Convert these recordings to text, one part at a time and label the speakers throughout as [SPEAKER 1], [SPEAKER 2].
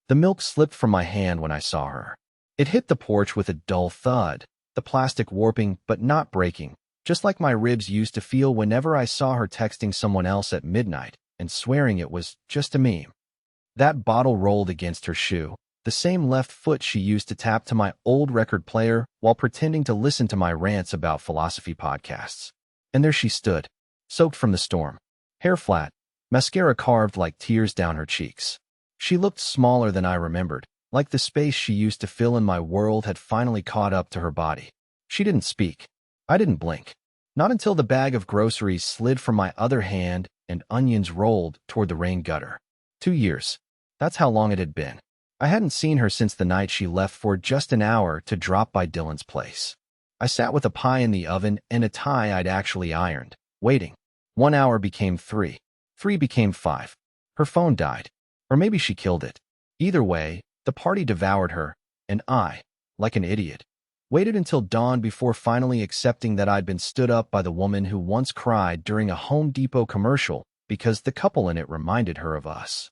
[SPEAKER 1] The milk slipped from my hand when I saw her. It hit the porch with a dull thud, the plastic warping but not breaking, just like my ribs used to feel whenever I saw her texting someone else at midnight and swearing it was just a meme. That bottle rolled against her shoe, the same left foot she used to tap to my old record player while pretending to listen to my rants about philosophy podcasts. And there she stood, soaked from the storm, hair flat, mascara carved like tears down her cheeks. She looked smaller than I remembered, like the space she used to fill in my world had finally caught up to her body. She didn't speak. I didn't blink. Not until the bag of groceries slid from my other hand and onions rolled toward the rain gutter. 2 years. That's how long it had been. I hadn't seen her since the night she left for just an hour to drop by Dylan's place. I sat with a pie in the oven and a tie I'd actually ironed, waiting. 1 hour became 3. 3 became 5. Her phone died. Or maybe she killed it. Either way, the party devoured her, and I, like an idiot, waited until dawn before finally accepting that I'd been stood up by the woman who once cried during a Home Depot commercial because the couple in it reminded her of us.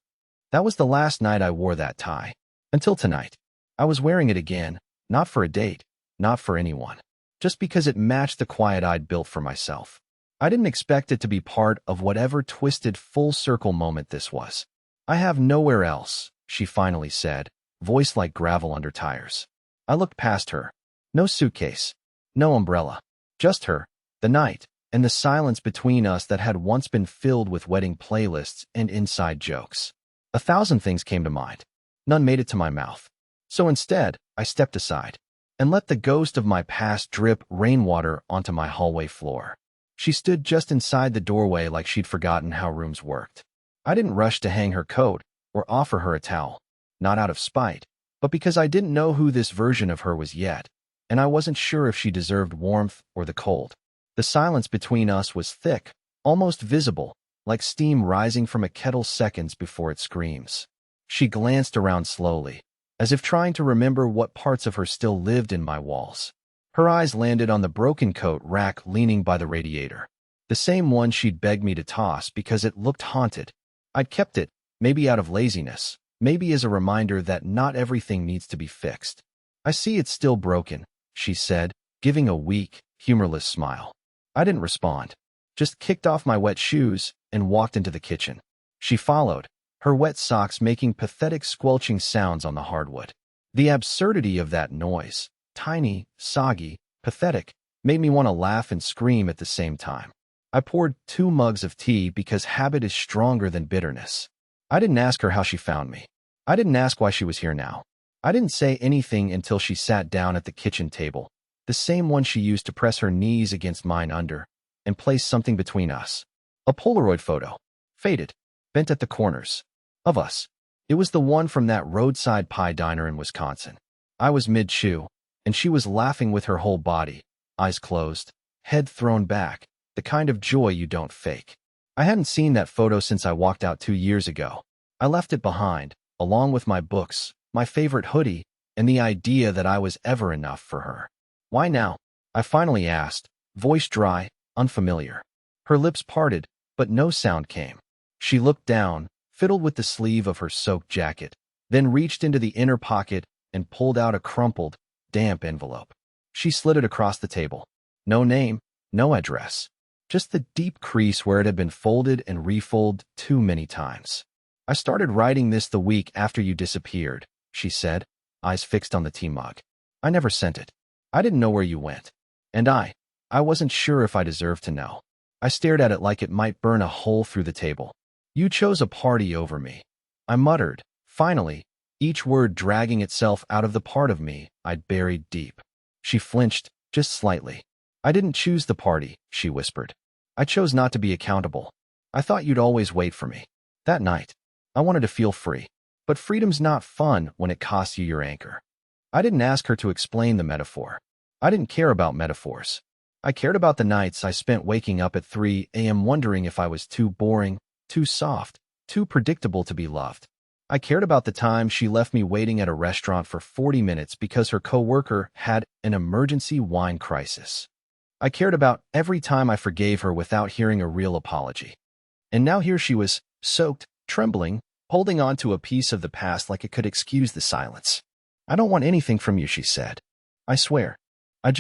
[SPEAKER 1] That was the last night I wore that tie. Until tonight. I was wearing it again, not for a date, not for anyone, just because it matched the quiet I'd built for myself. I didn't expect it to be part of whatever twisted full-circle moment this was. I have nowhere else, she finally said, voice like gravel under tires. I looked past her. No suitcase. No umbrella. Just her, the night, and the silence between us that had once been filled with wedding playlists and inside jokes. 1,000 things came to mind. None made it to my mouth. So instead, I stepped aside and let the ghost of my past drip rainwater onto my hallway floor. She stood just inside the doorway like she'd forgotten how rooms worked. I didn't rush to hang her coat or offer her a towel, not out of spite, but because I didn't know who this version of her was yet, and I wasn't sure if she deserved warmth or the cold. The silence between us was thick, almost visible, like steam rising from a kettle seconds before it screams. She glanced around slowly, as if trying to remember what parts of her still lived in my walls. Her eyes landed on the broken coat rack leaning by the radiator, the same one she'd begged me to toss because it looked haunted. I'd kept it, maybe out of laziness, maybe as a reminder that not everything needs to be fixed. I see it's still broken, she said, giving a weak, humorless smile. I didn't respond, just kicked off my wet shoes and walked into the kitchen. She followed, her wet socks making pathetic squelching sounds on the hardwood. The absurdity of that noise, tiny, soggy, pathetic, made me want to laugh and scream at the same time. I poured 2 mugs of tea because habit is stronger than bitterness. I didn't ask her how she found me. I didn't ask why she was here now. I didn't say anything until she sat down at the kitchen table, the same one she used to press her knees against mine under, and place something between us. A Polaroid photo, faded, bent at the corners, of us. It was the one from that roadside pie diner in Wisconsin. I was mid-chew, and she was laughing with her whole body, eyes closed, head thrown back, the kind of joy you don't fake. I hadn't seen that photo since I walked out 2 years ago. I left it behind, along with my books, my favorite hoodie, and the idea that I was ever enough for her. Why now? I finally asked, voice dry, unfamiliar. Her lips parted, but no sound came. She looked down, fiddled with the sleeve of her soaked jacket, then reached into the inner pocket and pulled out a crumpled, damp envelope. She slid it across the table. No name, no address. Just the deep crease where it had been folded and refolded too many times. I started writing this the week after you disappeared, she said, eyes fixed on the tea mug. I never sent it. I didn't know where you went. And I wasn't sure if I deserved to know. I stared at it like it might burn a hole through the table. You chose a party over me. I muttered, finally, each word dragging itself out of the part of me I'd buried deep. She flinched, just slightly. I didn't choose the party, she whispered. I chose not to be accountable. I thought you'd always wait for me. That night, I wanted to feel free. But freedom's not fun when it costs you your anchor. I didn't ask her to explain the metaphor. I didn't care about metaphors. I cared about the nights I spent waking up at 3 a.m. wondering if I was too boring, too soft, too predictable to be loved. I cared about the time she left me waiting at a restaurant for 40 minutes because her coworker had an emergency wine crisis. I cared about every time I forgave her without hearing a real apology. And now here she was, soaked, trembling, holding on to a piece of the past like it could excuse the silence. "I don't want anything from you," she said. "I swear. I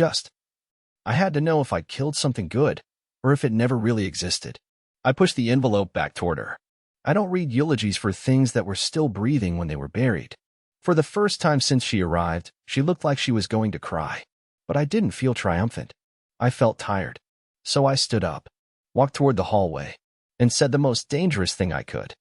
[SPEAKER 1] had to know if I'd killed something good, or if it never really existed." I pushed the envelope back toward her. I don't read eulogies for things that were still breathing when they were buried. For the first time since she arrived, she looked like she was going to cry. But I didn't feel triumphant. I felt tired. So I stood up, walked toward the hallway, and said the most dangerous thing I could.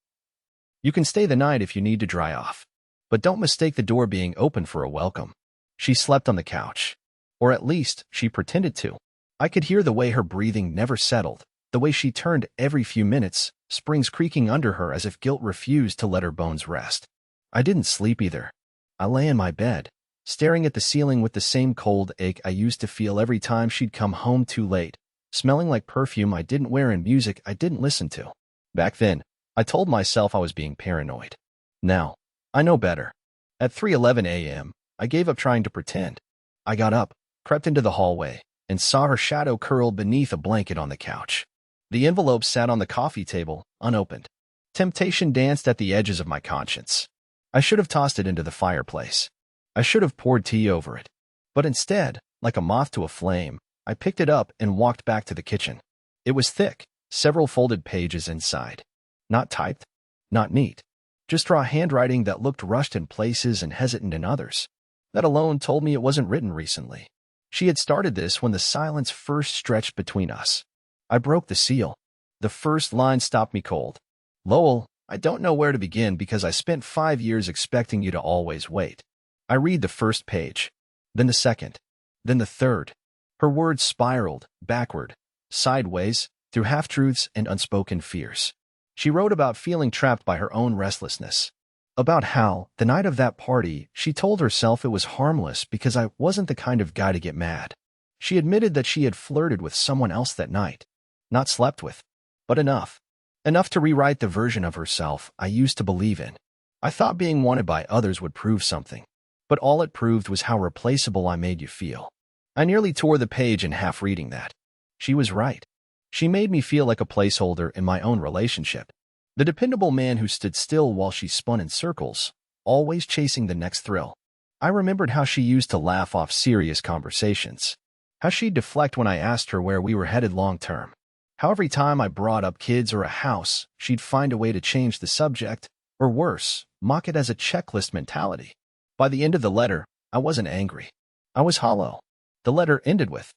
[SPEAKER 1] "You can stay the night if you need to dry off. But don't mistake the door being open for a welcome." She slept on the couch. Or at least, she pretended to. I could hear the way her breathing never settled, the way she turned every few minutes, springs creaking under her as if guilt refused to let her bones rest. I didn't sleep either. I lay in my bed, staring at the ceiling with the same cold ache I used to feel every time she'd come home too late, smelling like perfume I didn't wear and music I didn't listen to. Back then, I told myself I was being paranoid. Now, I know better. At 3:11 a.m., I gave up trying to pretend. I got up, crept into the hallway, and saw her shadow curled beneath a blanket on the couch. The envelope sat on the coffee table, unopened. Temptation danced at the edges of my conscience. I should have tossed it into the fireplace. I should have poured tea over it. But instead, like a moth to a flame, I picked it up and walked back to the kitchen. It was thick, several folded pages inside. Not typed, not neat. Just raw handwriting that looked rushed in places and hesitant in others. That alone told me it wasn't written recently. She had started this when the silence first stretched between us. I broke the seal. The first line stopped me cold. "Lowell, I don't know where to begin because I spent 5 years expecting you to always wait." I read the first page, then the second, then the third. Her words spiraled, backward, sideways, through half-truths and unspoken fears. She wrote about feeling trapped by her own restlessness. About how, the night of that party, she told herself it was harmless because I wasn't the kind of guy to get mad. She admitted that she had flirted with someone else that night. Not slept with, but enough. Enough to rewrite the version of herself I used to believe in. I thought being wanted by others would prove something, but all it proved was how replaceable I made you feel. I nearly tore the page in half reading that. She was right. She made me feel like a placeholder in my own relationship. The dependable man who stood still while she spun in circles, always chasing the next thrill. I remembered how she used to laugh off serious conversations. How she'd deflect when I asked her where we were headed long-term. How every time I brought up kids or a house, she'd find a way to change the subject, or worse, mock it as a checklist mentality. By the end of the letter, I wasn't angry. I was hollow. The letter ended with,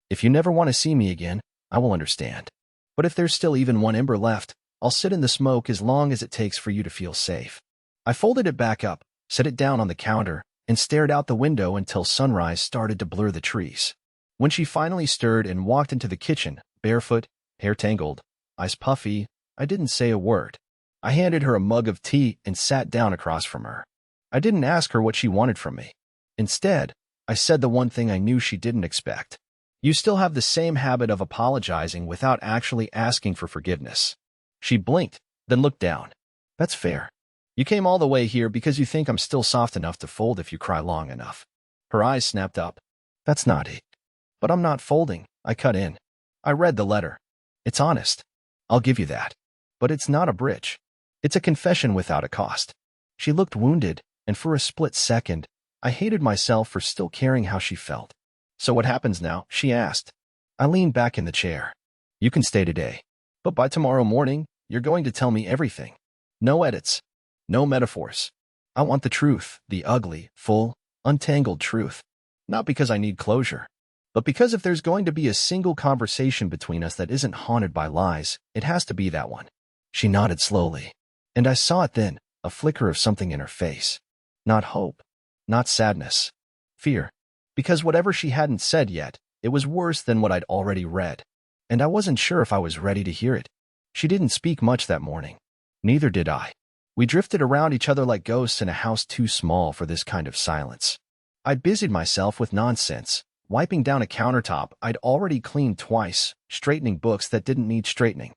[SPEAKER 1] "If you never want to see me again, I will understand. But if there's still even one ember left, I'll sit in the smoke as long as it takes for you to feel safe." I folded it back up, set it down on the counter, and stared out the window until sunrise started to blur the trees. When she finally stirred and walked into the kitchen, barefoot, hair tangled, eyes puffy, I didn't say a word. I handed her a mug of tea and sat down across from her. I didn't ask her what she wanted from me. Instead, I said the one thing I knew she didn't expect. "You still have the same habit of apologizing without actually asking for forgiveness." She blinked, then looked down. "That's fair. You came all the way here because you think I'm still soft enough to fold if you cry long enough." Her eyes snapped up. "That's not it." "But I'm not folding," I cut in. I read the letter. "It's honest. I'll give you that. But it's not a bridge. It's a confession without a cost." She looked wounded, and for a split second, I hated myself for still caring how she felt. "So what happens now?" she asked. I leaned back in the chair. "You can stay today. But by tomorrow morning, you're going to tell me everything. No edits. No metaphors. I want the truth, the ugly, full, untangled truth. Not because I need closure, but because if there's going to be a single conversation between us that isn't haunted by lies, it has to be that one." She nodded slowly, and I saw it then, a flicker of something in her face. Not hope, not sadness, fear. Because whatever she hadn't said yet, it was worse than what I'd already read, and I wasn't sure if I was ready to hear it. She didn't speak much that morning. Neither did I. We drifted around each other like ghosts in a house too small for this kind of silence. I busied myself with nonsense, wiping down a countertop I'd already cleaned twice, straightening books that didn't need straightening.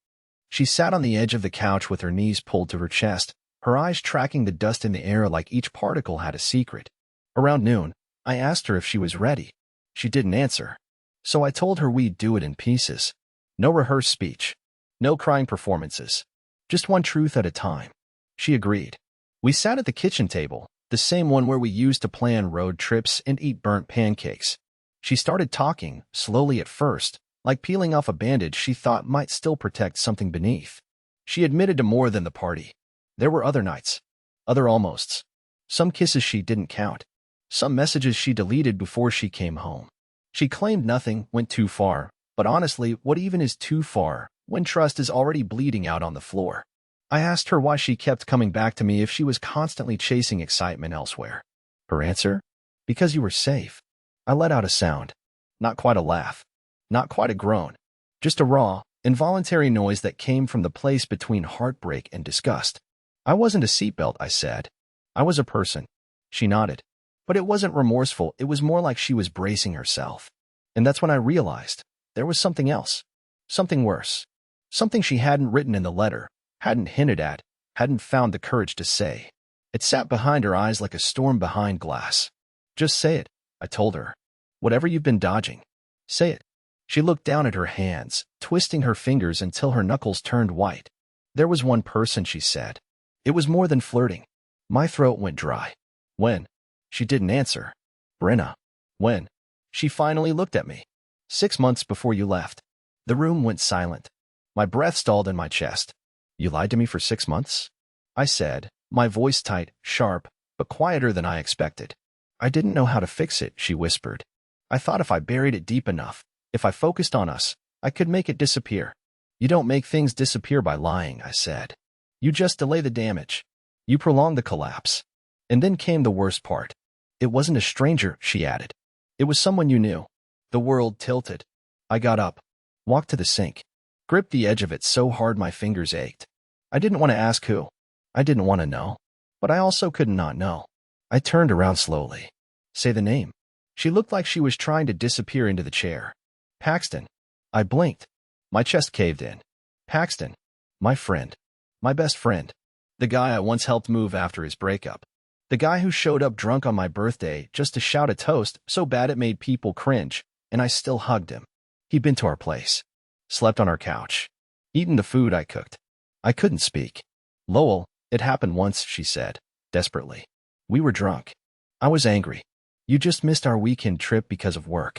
[SPEAKER 1] She sat on the edge of the couch with her knees pulled to her chest, her eyes tracking the dust in the air like each particle had a secret. Around noon, I asked her if she was ready. She didn't answer. So I told her we'd do it in pieces. No rehearsed speech. No crying performances. Just one truth at a time. She agreed. We sat at the kitchen table, the same one where we used to plan road trips and eat burnt pancakes. She started talking, slowly at first, like peeling off a bandage she thought might still protect something beneath. She admitted to more than the party. There were other nights, other almosts. Some kisses she didn't count. Some messages she deleted before she came home. She claimed nothing went too far, but honestly, what even is too far when trust is already bleeding out on the floor? I asked her why she kept coming back to me if she was constantly chasing excitement elsewhere. Her answer? Because you were safe. I let out a sound. Not quite a laugh. Not quite a groan. Just a raw, involuntary noise that came from the place between heartbreak and disgust. I wasn't a seatbelt, I said. I was a person. She nodded. But it wasn't remorseful, it was more like she was bracing herself. And that's when I realized there was something else. Something worse. Something she hadn't written in the letter, hadn't hinted at, hadn't found the courage to say. It sat behind her eyes like a storm behind glass. Just say it, I told her. Whatever you've been dodging. Say it. She looked down at her hands, twisting her fingers until her knuckles turned white. There was one person, she said. It was more than flirting. My throat went dry. When? She didn't answer. Brenna. When? She finally looked at me. 6 months before you left. The room went silent. My breath stalled in my chest. You lied to me for 6 months? I said, my voice tight, sharp, but quieter than I expected. I didn't know how to fix it, she whispered. I thought if I buried it deep enough, if I focused on us, I could make it disappear. You don't make things disappear by lying, I said. You just delay the damage. You prolong the collapse. And then came the worst part. It wasn't a stranger, she added. It was someone you knew. The world tilted. I got up, walked to the sink, gripped the edge of it so hard my fingers ached. I didn't want to ask who. I didn't want to know. But I also could not know. I turned around slowly. Say the name. She looked like she was trying to disappear into the chair. Paxton. I blinked. My chest caved in. Paxton. My friend. My best friend. The guy I once helped move after his breakup. The guy who showed up drunk on my birthday just to shout a toast so bad it made people cringe, and I still hugged him. He'd been to our place. Slept on our couch. Eaten the food I cooked. I couldn't speak. Lowell, it happened once, she said, desperately. We were drunk. I was angry. You just missed our weekend trip because of work.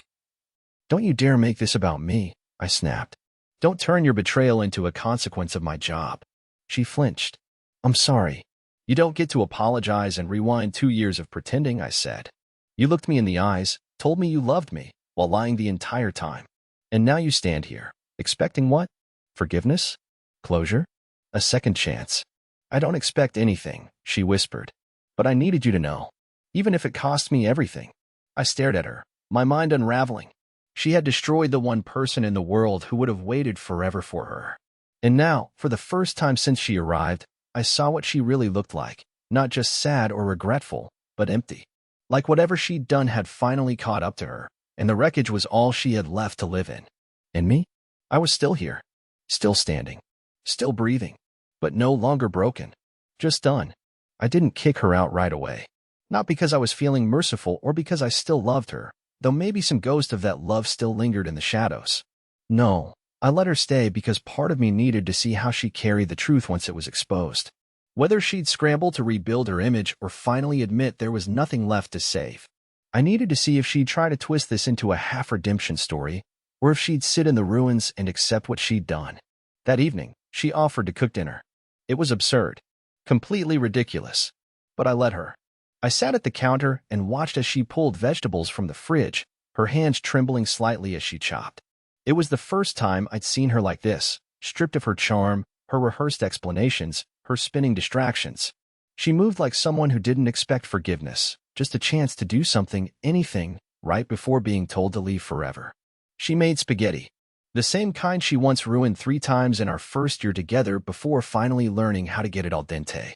[SPEAKER 1] Don't you dare make this about me, I snapped. Don't turn your betrayal into a consequence of my job. She flinched. I'm sorry. You don't get to apologize and rewind 2 years of pretending, I said. You looked me in the eyes, told me you loved me, while lying the entire time. And now you stand here, expecting what? Forgiveness? Closure? A second chance? I don't expect anything, she whispered. But I needed you to know. Even if it cost me everything. I stared at her, my mind unraveling. She had destroyed the one person in the world who would have waited forever for her. And now, for the first time since she arrived, I saw what she really looked like, not just sad or regretful, but empty. Like whatever she'd done had finally caught up to her, and the wreckage was all she had left to live in. And me? I was still here, still standing, still breathing, but no longer broken, just done. I didn't kick her out right away. Not because I was feeling merciful or because I still loved her, though maybe some ghost of that love still lingered in the shadows. No. I let her stay because part of me needed to see how she carried the truth once it was exposed. Whether she'd scramble to rebuild her image or finally admit there was nothing left to save. I needed to see if she'd try to twist this into a half-redemption story, or if she'd sit in the ruins and accept what she'd done. That evening, she offered to cook dinner. It was absurd. Completely ridiculous. But I let her. I sat at the counter and watched as she pulled vegetables from the fridge, her hands trembling slightly as she chopped. It was the first time I'd seen her like this, stripped of her charm, her rehearsed explanations, her spinning distractions. She moved like someone who didn't expect forgiveness, just a chance to do something, anything, right before being told to leave forever. She made spaghetti. The same kind she once ruined 3 times in our first year together before finally learning how to get it al dente.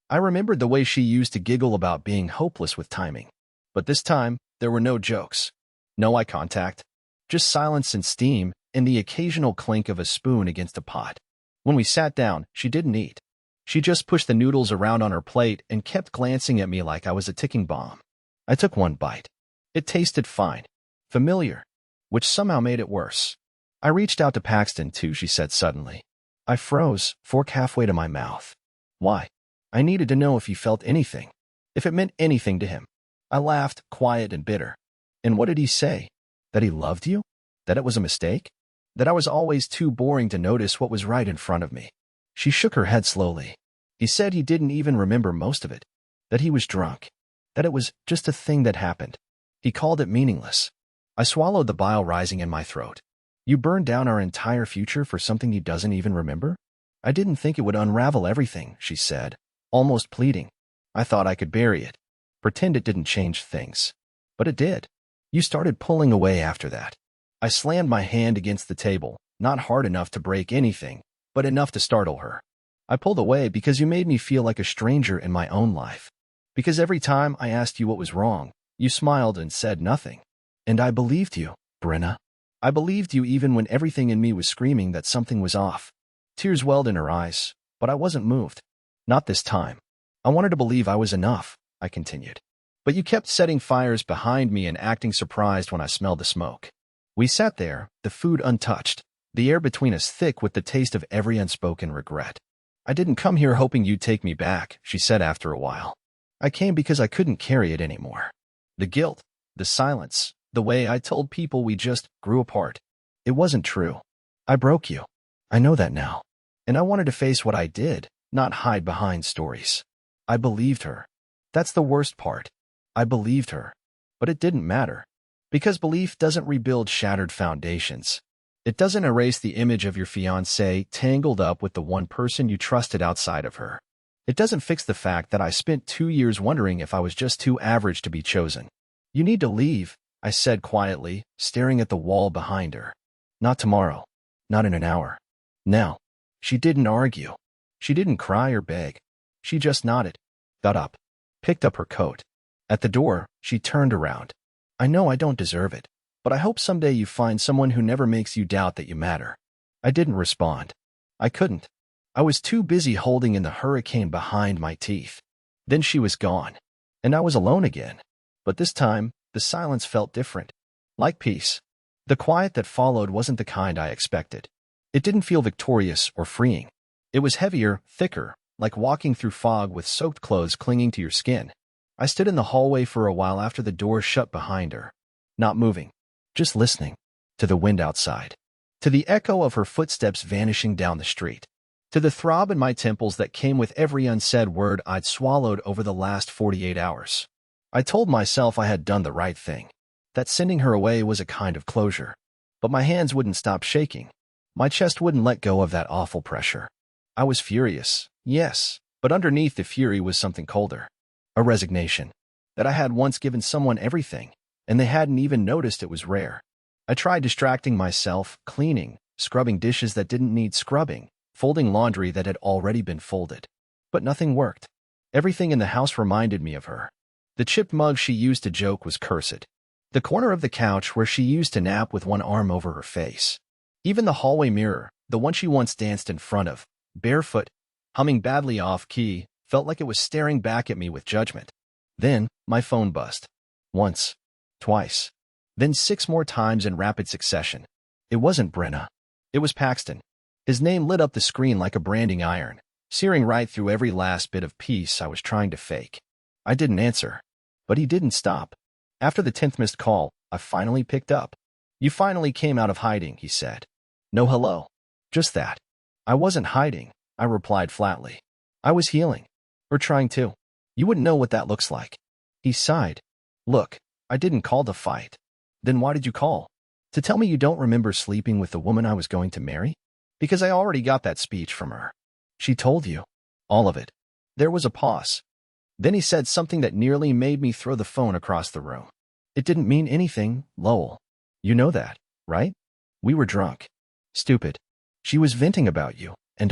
[SPEAKER 1] I remembered the way she used to giggle about being hopeless with timing. But this time, there were no jokes. No eye contact. Just silence and steam, and the occasional clink of a spoon against a pot. When we sat down, she didn't eat. She just pushed the noodles around on her plate and kept glancing at me like I was a ticking bomb. I took one bite. It tasted fine. Familiar. Which somehow made it worse. I reached out to Paxton too, she said suddenly. I froze, fork halfway to my mouth. Why? I needed to know if he felt anything, if it meant anything to him. I laughed, quiet and bitter. And what did he say? That he loved you? That it was a mistake? That I was always too boring to notice what was right in front of me? She shook her head slowly. He said he didn't even remember most of it. That he was drunk. That it was just a thing that happened. He called it meaningless. I swallowed the bile rising in my throat. You burned down our entire future for something he doesn't even remember? I didn't think it would unravel everything, she said, almost pleading. I thought I could bury it, pretend it didn't change things. But it did. You started pulling away after that. I slammed my hand against the table, not hard enough to break anything, but enough to startle her. I pulled away because you made me feel like a stranger in my own life. Because every time I asked you what was wrong, you smiled and said nothing. And I believed you, Brenna. I believed you even when everything in me was screaming that something was off. Tears welled in her eyes, but I wasn't moved. Not this time. I wanted to believe I was enough, I continued. But you kept setting fires behind me and acting surprised when I smelled the smoke. We sat there, the food untouched, the air between us thick with the taste of every unspoken regret. I didn't come here hoping you'd take me back, she said after a while. I came because I couldn't carry it anymore. The guilt, the silence, the way I told people we just grew apart. It wasn't true. I broke you. I know that now. And I wanted to face what I did, not hide behind stories. I believed her. That's the worst part. I believed her. But it didn't matter. Because belief doesn't rebuild shattered foundations. It doesn't erase the image of your fiancée tangled up with the one person you trusted outside of her. It doesn't fix the fact that I spent 2 years wondering if I was just too average to be chosen. You need to leave, I said quietly, staring at the wall behind her. Not tomorrow. Not in an hour. Now. She didn't argue. She didn't cry or beg. She just nodded, got up, picked up her coat. At the door, she turned around. I know I don't deserve it, but I hope someday you find someone who never makes you doubt that you matter. I didn't respond. I couldn't. I was too busy holding in the hurricane behind my teeth. Then she was gone, and I was alone again. But this time, the silence felt different. Like peace. The quiet that followed wasn't the kind I expected. It didn't feel victorious or freeing. It was heavier, thicker, like walking through fog with soaked clothes clinging to your skin. I stood in the hallway for a while after the door shut behind her, not moving, just listening, to the wind outside, to the echo of her footsteps vanishing down the street, to the throb in my temples that came with every unsaid word I'd swallowed over the last 48 hours. I told myself I had done the right thing, that sending her away was a kind of closure. But my hands wouldn't stop shaking. My chest wouldn't let go of that awful pressure. I was furious, yes, but underneath the fury was something colder. A resignation. That I had once given someone everything, and they hadn't even noticed it was rare. I tried distracting myself, cleaning, scrubbing dishes that didn't need scrubbing, folding laundry that had already been folded. But nothing worked. Everything in the house reminded me of her. The chipped mug she used to joke was cursed. The corner of the couch where she used to nap with one arm over her face. Even the hallway mirror, the one she once danced in front of, barefoot, humming badly off-key, felt like it was staring back at me with judgment. Then, my phone buzzed. Once. Twice. Then 6 more times in rapid succession. It wasn't Brenna. It was Paxton. His name lit up the screen like a branding iron, searing right through every last bit of peace I was trying to fake. I didn't answer. But he didn't stop. After the 10th missed call, I finally picked up. You finally came out of hiding, he said. No hello. Just that. I wasn't hiding, I replied flatly. I was healing. Or trying to. You wouldn't know what that looks like. He sighed. Look, I didn't call to fight. Then why did you call? To tell me you don't remember sleeping with the woman I was going to marry? Because I already got that speech from her. She told you. All of it. There was a pause. Then he said something that nearly made me throw the phone across the room. It didn't mean anything, Lowell. You know that, right? We were drunk. Stupid. She was venting about you, and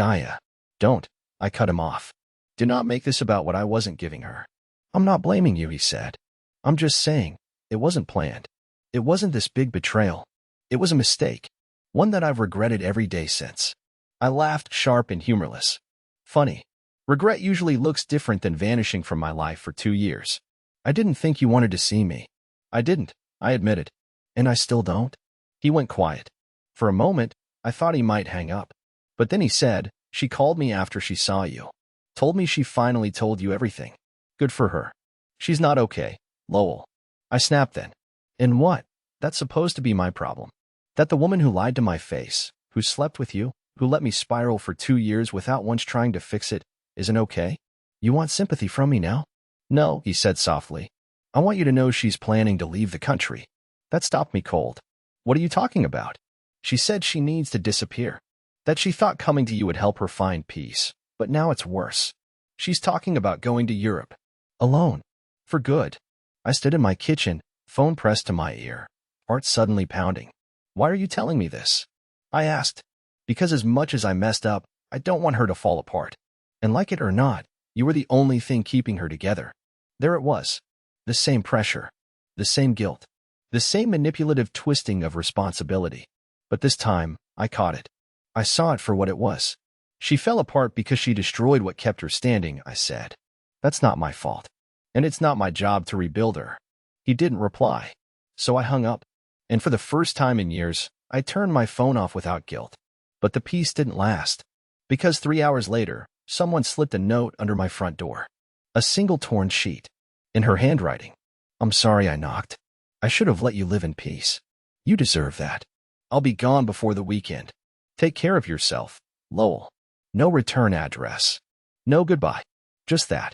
[SPEAKER 1] don't. I cut him off. Do not make this about what I wasn't giving her. I'm not blaming you, he said. I'm just saying, it wasn't planned. It wasn't this big betrayal. It was a mistake. One that I've regretted every day since. I laughed, sharp and humorless. Funny. Regret usually looks different than vanishing from my life for 2 years. I didn't think you wanted to see me. I didn't, I admitted. And I still don't. He went quiet. For a moment, I thought he might hang up. But then he said, she called me after she saw you. Told me she finally told you everything. Good for her. She's not okay, Lowell. I snapped then. And what? That's supposed to be my problem. That the woman who lied to my face, who slept with you, who let me spiral for 2 years without once trying to fix it, isn't okay? You want sympathy from me now? No, he said softly. I want you to know she's planning to leave the country. That stopped me cold. What are you talking about? She said she needs to disappear. That she thought coming to you would help her find peace. But now it's worse. She's talking about going to Europe. Alone. For good. I stood in my kitchen, phone pressed to my ear, heart suddenly pounding. Why are you telling me this? I asked. Because as much as I messed up, I don't want her to fall apart. And like it or not, you were the only thing keeping her together. There it was. The same pressure. The same guilt. The same manipulative twisting of responsibility. But this time, I caught it. I saw it for what it was. She fell apart because she destroyed what kept her standing, I said. That's not my fault. And it's not my job to rebuild her. He didn't reply. So I hung up. And for the first time in years, I turned my phone off without guilt. But the peace didn't last. Because 3 hours later, someone slipped a note under my front door. A single torn sheet. In her handwriting. I'm sorry I knocked. I should have let you live in peace. You deserve that. I'll be gone before the weekend. Take care of yourself, Lowell. No return address. No goodbye. Just that.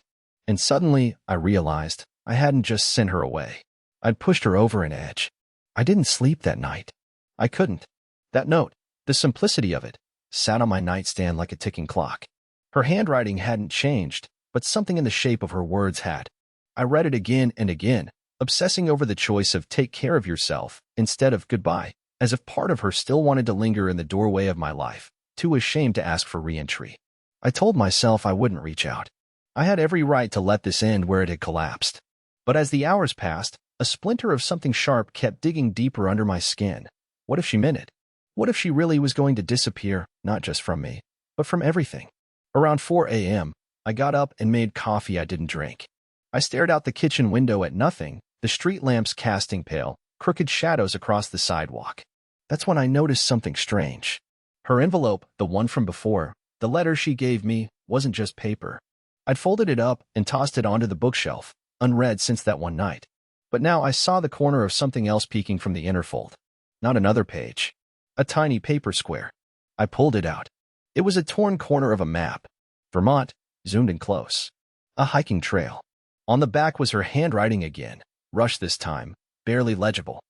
[SPEAKER 1] And suddenly, I realized I hadn't just sent her away. I'd pushed her over an edge. I didn't sleep that night. I couldn't. That note, the simplicity of it, sat on my nightstand like a ticking clock. Her handwriting hadn't changed, but something in the shape of her words had. I read it again and again, obsessing over the choice of take care of yourself instead of goodbye, as if part of her still wanted to linger in the doorway of my life, too ashamed to ask for re-entry. I told myself I wouldn't reach out. I had every right to let this end where it had collapsed. But as the hours passed, a splinter of something sharp kept digging deeper under my skin. What if she meant it? What if she really was going to disappear, not just from me, but from everything? Around 4 a.m., I got up and made coffee I didn't drink. I stared out the kitchen window at nothing, the street lamps casting pale, crooked shadows across the sidewalk. That's when I noticed something strange. Her envelope, the one from before, the letter she gave me, wasn't just paper. I'd folded it up and tossed it onto the bookshelf, unread since that one night. But now I saw the corner of something else peeking from the inner fold. Not another page. A tiny paper square. I pulled it out. It was a torn corner of a map. Vermont, zoomed in close. A hiking trail. On the back was her handwriting again, rushed this time, barely legible.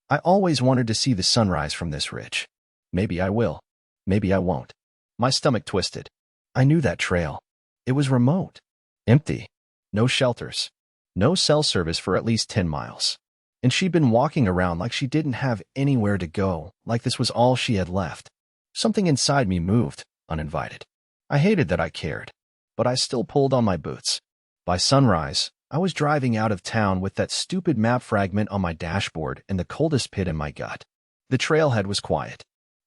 [SPEAKER 1] I always wanted to see the sunrise from this ridge. Maybe I will. Maybe I won't. My stomach twisted. I knew that trail. It was remote. Empty. No shelters. No cell service for at least 10 miles. And she'd been walking around like she didn't have anywhere to go, like this was all she had left. Something inside me moved, uninvited. I hated that I cared, but I still pulled on my boots. By sunrise, I was driving out of town with that stupid map fragment on my dashboard and the coldest pit in my gut. The trailhead was quiet.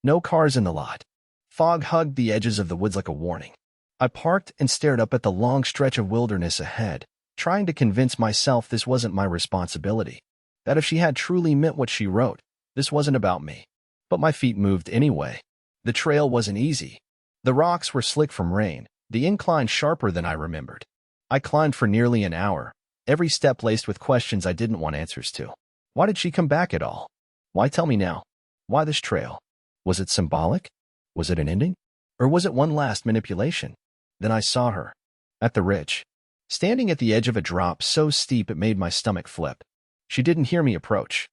[SPEAKER 1] No cars in the lot. Fog hugged the edges of the woods like a warning. I parked and stared up at the long stretch of wilderness ahead, trying to convince myself this wasn't my responsibility. That if she had truly meant what she wrote, this wasn't about me. But my feet moved anyway. The trail wasn't easy. The rocks were slick from rain, the incline sharper than I remembered. I climbed for nearly an hour, every step laced with questions I didn't want answers to. Why did she come back at all? Why tell me now? Why this trail? Was it symbolic? Was it an ending? Or was it one last manipulation? Then I saw her, at the ridge, standing at the edge of a drop so steep it made my stomach flip. She didn't hear me approach.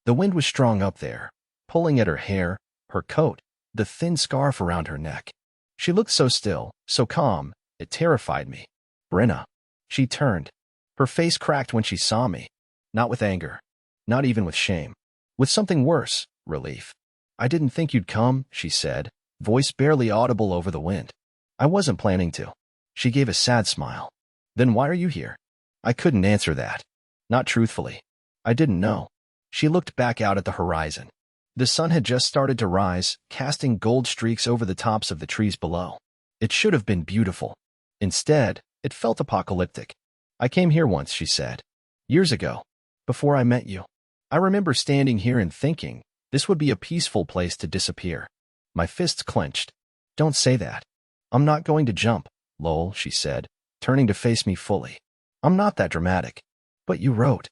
[SPEAKER 1] The wind was strong up there, pulling at her hair, her coat, the thin scarf around her neck. She looked so still, so calm, it terrified me. Brenna. She turned. Her face cracked when she saw me. Not with anger. Not even with shame. With something worse, relief. I didn't think you'd come, she said, voice barely audible over the wind. I wasn't planning to. She gave a sad smile. Then why are you here? I couldn't answer that. Not truthfully. I didn't know. She looked back out at the horizon. The sun had just started to rise, casting gold streaks over the tops of the trees below. It should have been beautiful. Instead, it felt apocalyptic. I came here once, she said. Years ago. Before I met you. I remember standing here and thinking, this would be a peaceful place to disappear. My fists clenched. Don't say that. I'm not going to jump, Lowell, she said, turning to face me fully. I'm not that dramatic. But you wrote.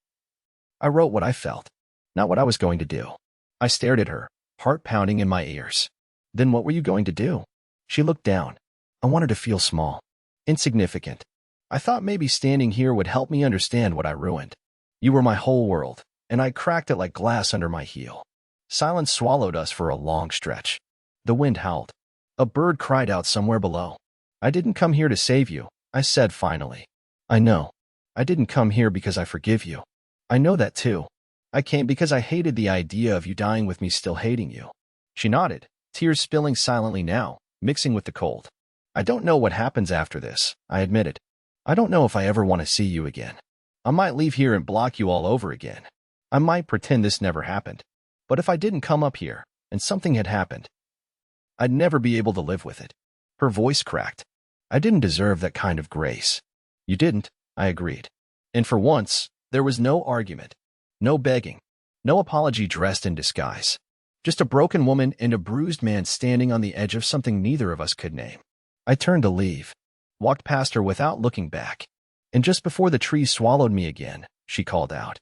[SPEAKER 1] I wrote what I felt, not what I was going to do. I stared at her, heart pounding in my ears. Then what were you going to do? She looked down. I wanted to feel small, insignificant. I thought maybe standing here would help me understand what I ruined. You were my whole world, and I cracked it like glass under my heel. Silence swallowed us for a long stretch. The wind howled. A bird cried out somewhere below. I didn't come here to save you, I said finally. I know. I didn't come here because I forgive you. I know that too. I came because I hated the idea of you dying with me still hating you. She nodded, tears spilling silently now, mixing with the cold. I don't know what happens after this, I admitted. I don't know if I ever want to see you again. I might leave here and block you all over again. I might pretend this never happened. But if I didn't come up here, and something had happened, I'd never be able to live with it. Her voice cracked. I didn't deserve that kind of grace. You didn't, I agreed. And for once, there was no argument, no begging, no apology dressed in disguise. Just a broken woman and a bruised man standing on the edge of something neither of us could name. I turned to leave, walked past her without looking back. And just before the trees swallowed me again, she called out,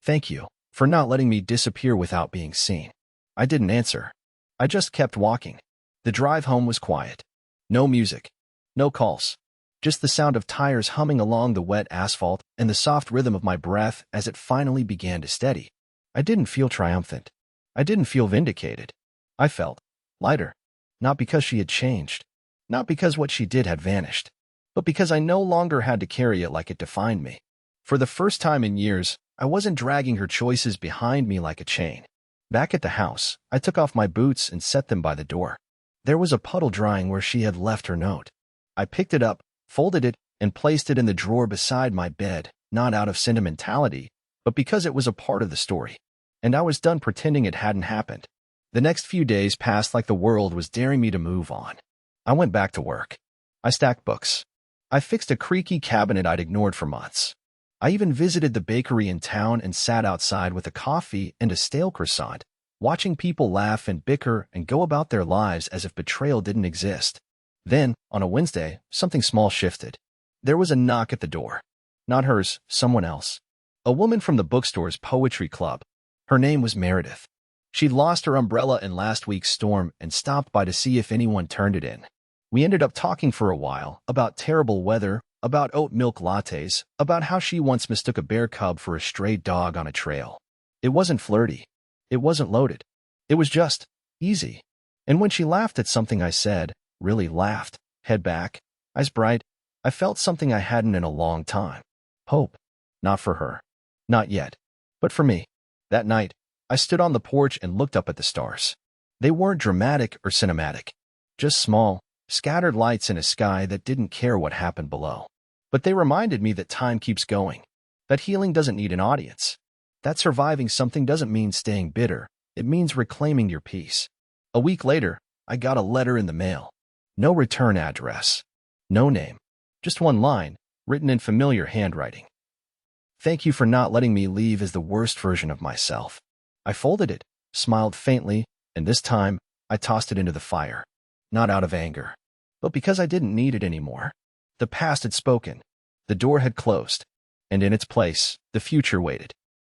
[SPEAKER 1] "Thank you for not letting me disappear without being seen." I didn't answer. I just kept walking. The drive home was quiet. No music, no calls. Just the sound of tires humming along the wet asphalt and the soft rhythm of my breath as it finally began to steady. I didn't feel triumphant. I didn't feel vindicated. I felt lighter, not because she had changed, not because what she did had vanished, but because I no longer had to carry it like it defined me. For the first time in years, I wasn't dragging her choices behind me like a chain. Back at the house, I took off my boots and set them by the door. There was a puddle drying where she had left her note. I picked it up, folded it, and placed it in the drawer beside my bed, not out of sentimentality, but because it was a part of the story. And I was done pretending it hadn't happened. The next few days passed like the world was daring me to move on. I went back to work. I stacked books. I fixed a creaky cabinet I'd ignored for months. I even visited the bakery in town and sat outside with a coffee and a stale croissant, watching people laugh and bicker and go about their lives as if betrayal didn't exist. Then, on a Wednesday, something small shifted. There was a knock at the door. Not hers, someone else. A woman from the bookstore's poetry club. Her name was Meredith. She'd lost her umbrella in last week's storm and stopped by to see if anyone turned it in. We ended up talking for a while about terrible weather, about oat milk lattes, about how she once mistook a bear cub for a stray dog on a trail. It wasn't flirty. It wasn't loaded. It was just easy. And when she laughed at something I said, really laughed, head back, eyes bright, I felt something I hadn't in a long time. Hope. Not for her. Not yet. But for me. That night, I stood on the porch and looked up at the stars. They weren't dramatic or cinematic. Just small, scattered lights in a sky that didn't care what happened below. But they reminded me that time keeps going. That healing doesn't need an audience. That surviving something doesn't mean staying bitter. It means reclaiming your peace. A week later, I got a letter in the mail. No return address. No name. Just one line, written in familiar handwriting. "Thank you for not letting me leave as the worst version of myself." I folded it, smiled faintly, and this time, I tossed it into the fire. Not out of anger, but because I didn't need it anymore. The past had spoken. The door had closed. And in its place, the future waited.